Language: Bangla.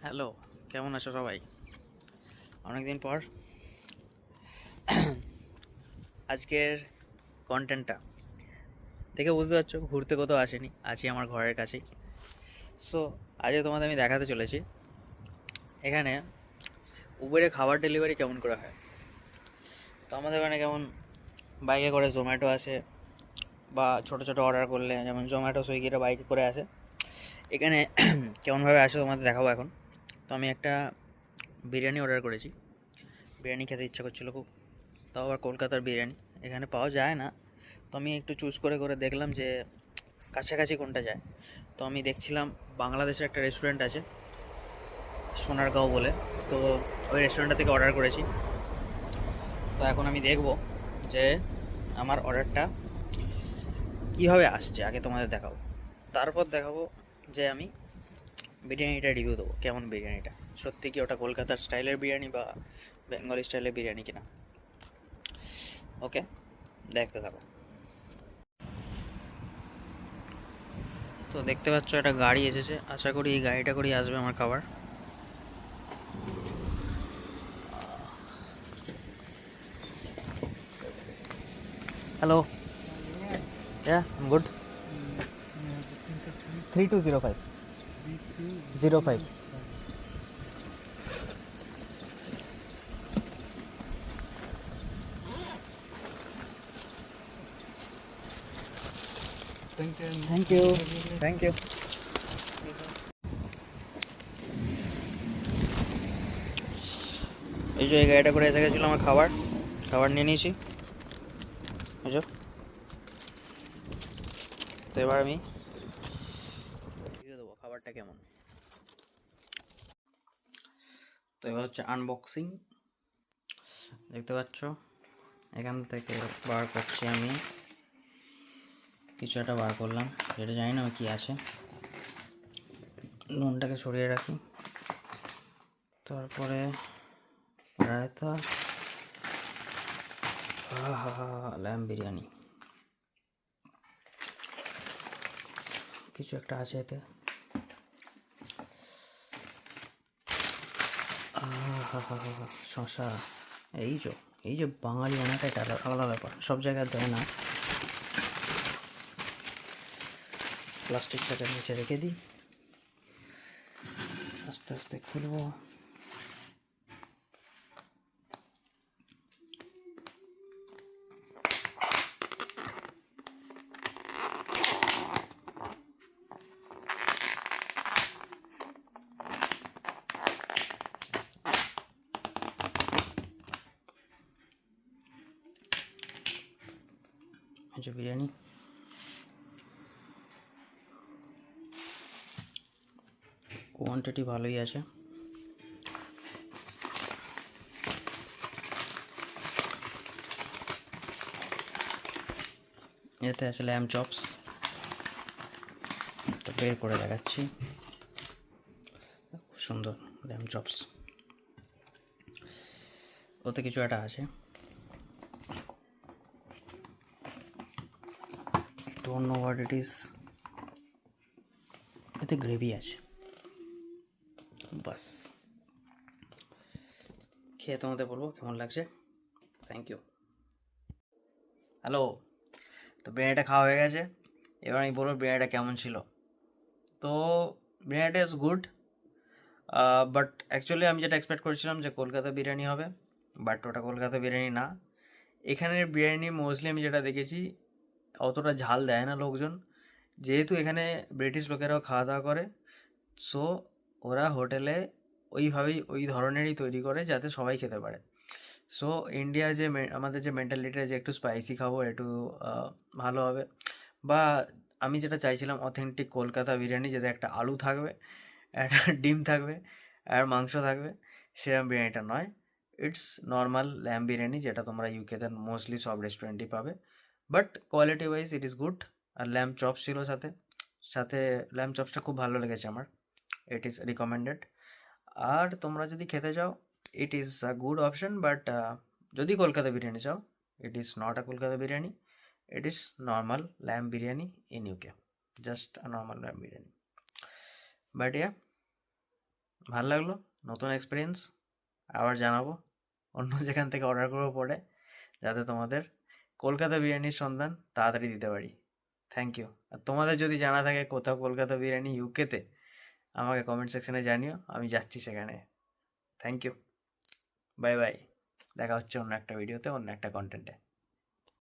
হ্যালো, কেমন আছো সবাই? অনেকদিন পর। আজকের কন্টেন্টটা দেখে বুঝতে পারছো, ঘুরতে কোথাও আসেনি, আছি আমার ঘরের কাছেই। সো আজকে তোমাদের আমি দেখাতে চলেছি এখানে উবেরে খাবার ডেলিভারি কেমন করে হয়। তো আমাদের ওখানে কেমন বাইকে করে জোম্যাটো আসে, বা ছোটো ছোটো অর্ডার করলে যেমন জোম্যাটো সুইগিটা বাইকে করে আসে। এখানে কেমনভাবে আসে তোমাদের দেখাবো এখন। তো আমি একটা বিরিয়ানি অর্ডার করেছি, বিরিয়ানি খেতে ইচ্ছা করছিলো খুব, তাও আবার কলকাতার বিরিয়ানি। এখানে পাওয়া যায় না, তো আমি একটু চুজ করে করে দেখলাম যে কাছাকাছি কোনটা যায়। তো আমি দেখছিলাম বাংলাদেশের একটা রেস্টুরেন্ট আছে সোনারগাঁও বলে, তো ওই রেস্টুরেন্টটা থেকে অর্ডার করেছি। তো এখন আমি দেখব যে আমার অর্ডারটা কীভাবে আসছে, আগে তোমাদের দেখাবো, তারপর দেখাবো যে আমি বিরিয়ানিটা রিভিউ দেবো কেমন বিরিয়ানিটা, সত্যি কি ওটা কলকাতার স্টাইলের বিরিয়ানি বা বেঙ্গলি স্টাইলের বিরিয়ানি কিনা। ওকে, দেখতে থাকো। তো দেখতে পাচ্ছ একটা গাড়ি এসেছে, আশা করি এই গাড়িটা করেই আসবে আমার খাবার। Hello, I'm good. 3205 05. Thank you. Thank you. এই যে এই গাড়িটা করে এসে গেছিলো আমার খাবার, খাবার নিয়ে নিয়েছি। এই যে, তো এবার আমি রিভিউ দেবো খাবারটা কেমন। তো এবার হচ্ছে আনবক্সিং। দেখতে পাচ্ছ এখান থেকে বার করছি আমি, কিছু একটা বার করলাম, যেটা জানি না কি আছে। নুনটাকে সরিয়ে রাখি, তারপরে রায়তা, ল্যাম্ব বিরিয়ানি, কিছু একটা আছে এতে। শশা, এই যে এই যে বাঙালি বানাটা এটা আলাদা ব্যাপার, সব জায়গায় দেয় না। প্লাস্টিকটাকে নিচে রেখে দিই, আস্তে আস্তে খুলবো। এই যে বিরিয়ানি, কোয়ান্টিটি ভালোই আছে। এতে আছে ল্যাম্ব চপস, তো বের করে দেখাচ্ছি, খুব সুন্দর ল্যাম্ব চপস। ওতে কিছু একটা আছে, don't know what it is. এতে গ্রেভি আছে, বাস। খেয়ে তোমাদের বলবো কেমন লাগছে। Thank you. হ্যালো, তো বিরিয়ানিটা খাওয়া হয়ে গেছে, এবার আমি বলবো বিরিয়ানিটা কেমন ছিল। তো বিরিয়ানিটা ইজ গুড, বাট অ্যাকচুয়ালি আমি যেটা এক্সপেক্ট করেছিলাম যে কলকাতা বিরিয়ানি হবে, বাট ওটা কলকাতা বিরিয়ানি না। এখানের বিরিয়ানি মোস্টলি আমি যেটা দেখেছি অতটা ঝাল দেয় না লোকজন, যেহেতু এখানে ব্রিটিশ লোকেরাও খাওয়া দাওয়া করে। সো ওরা হোটেলে ওইভাবেই ওই ধরনেরই তৈরি করে যাতে সবাই খেতে পারে। সো ইন্ডিয়ার যে আমাদের যে মেন্টালিটিটা যে একটু স্পাইসি খাবো, একটু ভালো হবে, বা আমি যেটা চাইছিলাম অথেন্টিক কলকাতা বিরিয়ানি, যাতে একটা আলু থাকবে, একটা ডিম থাকবে, আর মাংস থাকবে, সেরকম বিরিয়ানিটা নয়। ইটস নর্মাল ল্যাম্ব বিরিয়ানি, যেটা তোমরা ইউকেতে মোস্টলি সব রেস্টুরেন্টই পাবে, but quality wise it is good. আর ল্যাম্ব চপস ছিল সাথে, সাথে ল্যাম্ব চপসটা খুব ভালো লেগেছে আমার, ইট ইজ রিকমেন্ডেড। আর তোমরা যদি খেতে চাও, it is a good option, but যদি কলকাতা বিরিয়ানি চাও, it is not a Kolkata biryani, it is normal lamb biryani in UK, just a normal lamb biryani. But yeah, ভালো লাগলো, নতুন এক্সপিরিয়েন্স। আবার জানাবো অন্য যেখান থেকে অর্ডার করবো পরে, যাতে তোমাদের কলকাতা বিরিয়ানির সন্ধান তাড়াতাড়ি দিতে পারি। Thank you. আর তোমাদের যদি জানা থাকে কোথাও কলকাতা বিরিয়ানি ইউকেতে, আমাকে কমেন্ট সেকশনে জানিও, আমি যাচ্ছি সেখানে। Thank you, bye bye. দেখা হচ্ছে অন্য একটা ভিডিওতে, অন্য একটা কন্টেন্টে।